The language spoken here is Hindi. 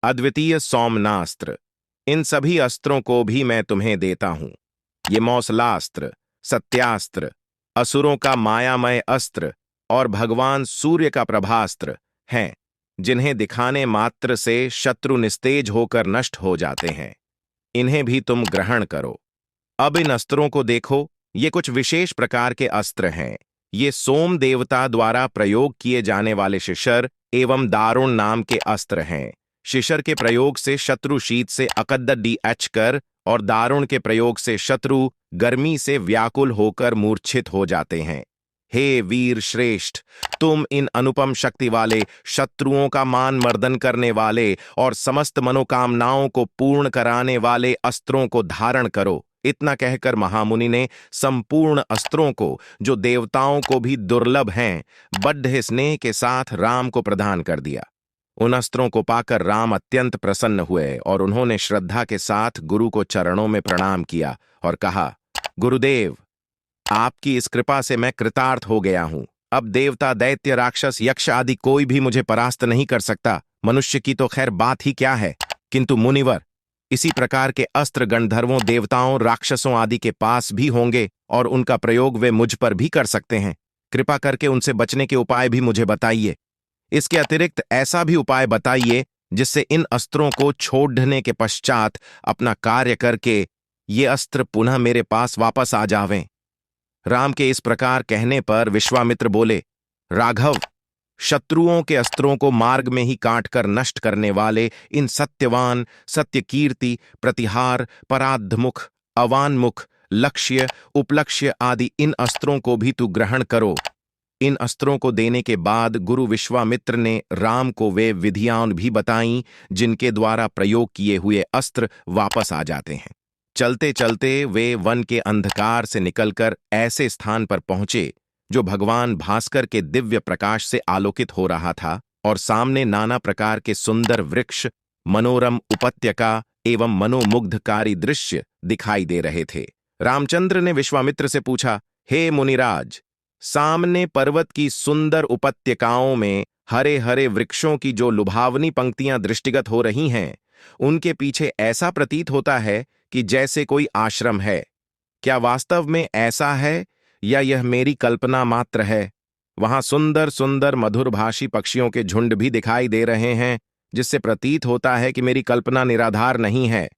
अद्वितीय सौम्नास्त्र, इन सभी अस्त्रों को भी मैं तुम्हें देता हूं। ये मौसलास्त्र, सत्यास्त्र, असुरों का मायामय अस्त्र और भगवान सूर्य का प्रभास्त्र हैं, जिन्हें दिखाने मात्र से शत्रु निस्तेज होकर नष्ट हो जाते हैं। इन्हें भी तुम ग्रहण करो। अब इन अस्त्रों को देखो, ये कुछ विशेष प्रकार के अस्त्र हैं। ये सोम देवता द्वारा प्रयोग किए जाने वाले शिशर एवं दारुण नाम के अस्त्र हैं। शिशर के प्रयोग से शत्रु शीत से अकद्दीएच कर और दारुण के प्रयोग से शत्रु गर्मी से व्याकुल होकर मूर्छित हो जाते हैं। हे वीर श्रेष्ठ, तुम इन अनुपम शक्ति वाले, शत्रुओं का मान मर्दन करने वाले और समस्त मनोकामनाओं को पूर्ण कराने वाले अस्त्रों को धारण करो। इतना कहकर महामुनि ने संपूर्ण अस्त्रों को, जो देवताओं को भी दुर्लभ हैं, बड्ढे स्नेह के साथ राम को प्रदान कर दिया। उन अस्त्रों को पाकर राम अत्यंत प्रसन्न हुए और उन्होंने श्रद्धा के साथ गुरु को चरणों में प्रणाम किया और कहा, गुरुदेव, आपकी इस कृपा से मैं कृतार्थ हो गया हूं। अब देवता, दैत्य, राक्षस, यक्ष आदि कोई भी मुझे परास्त नहीं कर सकता। मनुष्य की तो खैर बात ही क्या है, किंतु मुनिवर, इसी प्रकार के अस्त्र गंधर्वों, देवताओं, राक्षसों आदि के पास भी होंगे और उनका प्रयोग वे मुझ पर भी कर सकते हैं। कृपा करके उनसे बचने के उपाय भी मुझे बताइए। इसके अतिरिक्त ऐसा भी उपाय बताइए जिससे इन अस्त्रों को छोड़ने के पश्चात अपना कार्य करके ये अस्त्र पुनः मेरे पास वापस आ जावें। राम के इस प्रकार कहने पर विश्वामित्र बोले, राघव, शत्रुओं के अस्त्रों को मार्ग में ही काटकर नष्ट करने वाले इन सत्यवान, सत्यकीर्ति, प्रतिहार, पराद्धमुख, अवानमुख, लक्ष्य, उपलक्ष्य आदि इन अस्त्रों को भी तू ग्रहण करो। इन अस्त्रों को देने के बाद गुरु विश्वामित्र ने राम को वे विधियां भी बताईं जिनके द्वारा प्रयोग किए हुए अस्त्र वापस आ जाते हैं। चलते चलते वे वन के अंधकार से निकलकर ऐसे स्थान पर पहुंचे जो भगवान भास्कर के दिव्य प्रकाश से आलोकित हो रहा था, और सामने नाना प्रकार के सुंदर वृक्ष, मनोरम उपत्यका एवं मनोमुग्धकारी दृश्य दिखाई दे रहे थे। रामचंद्र ने विश्वामित्र से पूछा, हे मुनिराज, सामने पर्वत की सुंदर उपत्यकाओं में हरे हरे वृक्षों की जो लुभावनी पंक्तियां दृष्टिगत हो रही हैं, उनके पीछे ऐसा प्रतीत होता है कि जैसे कोई आश्रम है। क्या वास्तव में ऐसा है या यह मेरी कल्पना मात्र है? वहां सुंदर सुंदर मधुरभाषी पक्षियों के झुंड भी दिखाई दे रहे हैं, जिससे प्रतीत होता है कि मेरी कल्पना निराधार नहीं है।